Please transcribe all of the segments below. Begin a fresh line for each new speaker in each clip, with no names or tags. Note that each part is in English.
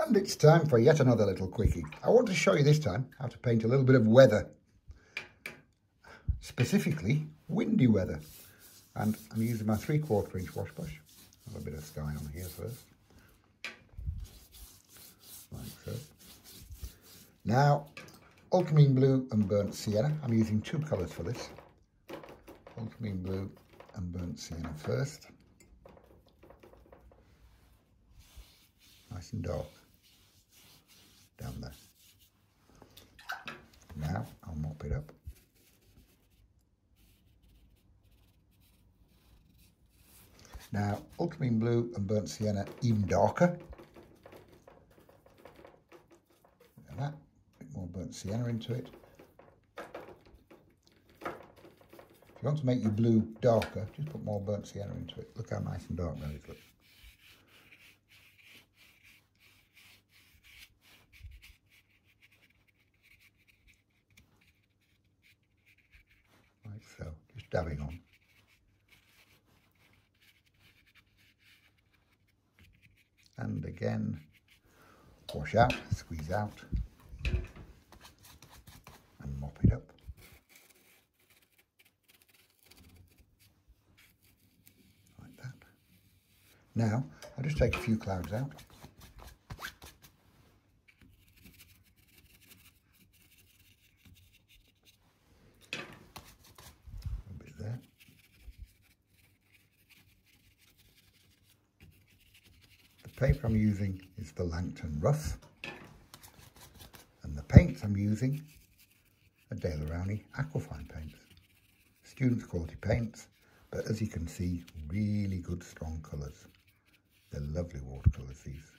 And it's time for yet another little quickie. I want to show you this time how to paint a little bit of weather. Specifically, windy weather. And I'm using my 3/4 inch wash brush. A little bit of sky on here first. Like so. Now, ultramarine blue and burnt sienna. I'm using two colours for this. Ultramarine blue and burnt sienna first. Nice and dark. Down there. Now, I'll mop it up. Now, ultramarine blue and burnt sienna even darker. Look at that. A bit more burnt sienna into it. If you want to make your blue darker, just put more burnt sienna into it. Look how nice and dark that is. Look. Like so, just dabbing on. And again, wash out, squeeze out, and mop it up. Like that. Now, I'll just take a few clouds out. A bit there. The paper I'm using is the Langton Rough, and the paints I'm using are Dale Rowney Aquafine paints. Students' quality paints, but as you can see, really good strong colours. They're lovely watercolours, these.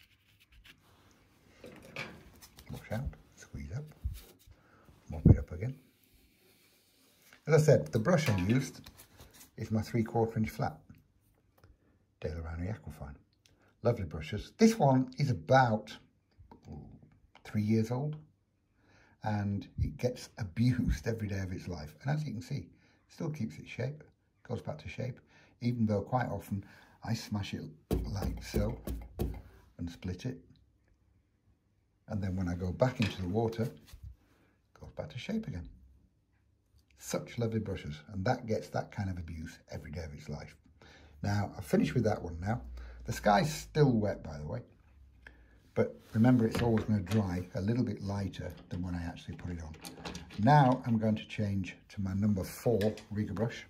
Wash out, squeeze up, mop it up again. As I said, the brush I used is my 3/4 inch flat Dale Rowney Aquafine. Lovely brushes. This one is about 3 years old, and it gets abused every day of its life. And as you can see, it still keeps its shape, goes back to shape, even though quite often I smash it like so and split it. And then when I go back into the water, it goes back to shape again. Such lovely brushes, and that gets that kind of abuse every day of its life. Now, I've finished with that one now. The sky's still wet, by the way, but remember it's always going to dry a little bit lighter than when I actually put it on. Now I'm going to change to my number 4 rigger brush,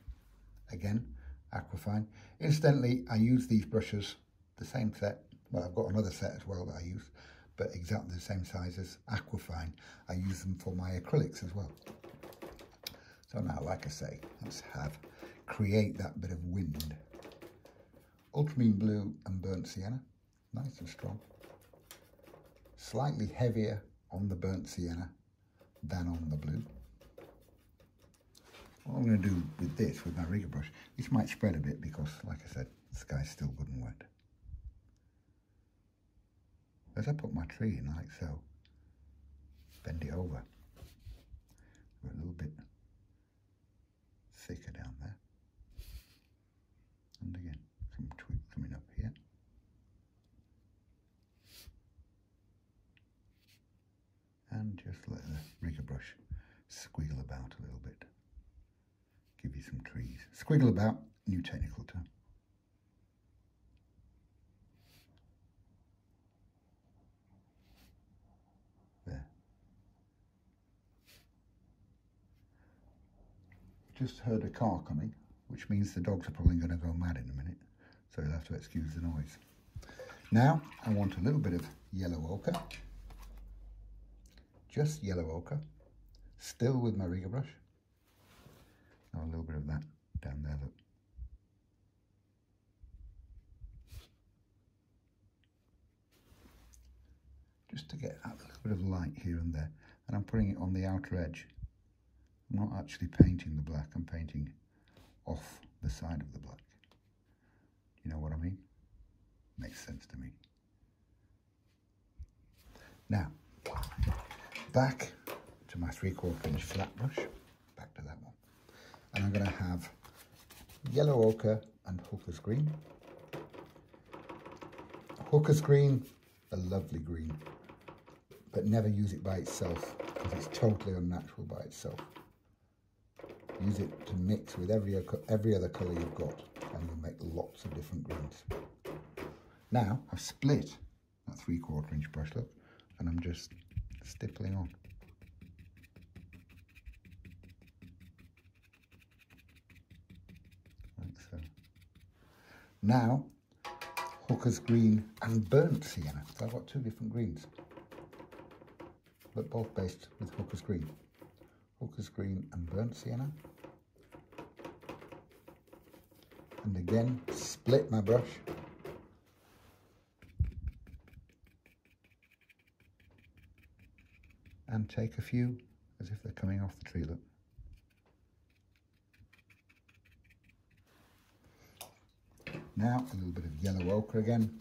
again, Aquafine. Incidentally, I use these brushes, the same set, well, I've got another set as well that I use, but exactly the same size as Aquafine. I use them for my acrylics as well. So now, like I say, let's create that bit of wind. Ultramarine blue and burnt sienna, nice and strong. Slightly heavier on the burnt sienna than on the blue. What I'm going to do with this, with my rigger brush, this might spread a bit because, like I said, the sky's still good and wet. As I put my tree in like so, bend it over. We're a little bit thicker down there. And again, some twig coming up here. And just let the rigger brush squiggle about a little bit. Give you some trees. Squiggle about, new technical term. There. Just heard a car coming, which means the dogs are probably going to go mad in a minute. So you'll have to excuse the noise. Now, I want a little bit of yellow ochre. Just yellow ochre. Still with my rigger brush. Now a little bit of that down there, look. Just to get a little bit of light here and there. And I'm putting it on the outer edge. I'm not actually painting the black, I'm painting off the side of the black. You know what I mean? Makes sense to me. Now, back to my 3/4 inch flat brush, back to that one. And I'm going to have yellow ochre and hooker's green. Hooker's green a lovely green, but never use it by itself because it's totally unnatural by itself. Use it to mix with every other colour you've got, and you'll make lots of different greens. Now I've split that 3/4 inch brush, look, and I'm just stippling on. Like so. Now, Hooker's Green and Burnt Sienna. So I've got two different greens, but both based with Hooker's Green. Hooker's Green and Burnt Sienna. And again, split my brush. And take a few as if they're coming off the tree, look. Now a little bit of yellow ochre again.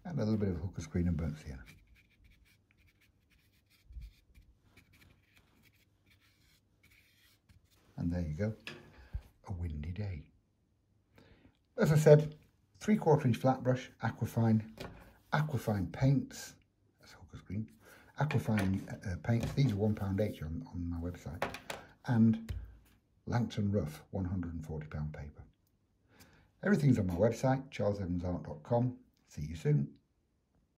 And a little bit of Hooker's Green and Burnt Sienna. And there you go, a windy day. As I said, 3/4 inch flat brush, Aquafine paints, that's Hooker's Green, Aquafine paints, these are £1 each on my website, and Langton Rough, £140 paper. Everything's on my website, charlesevansart.com. See you soon.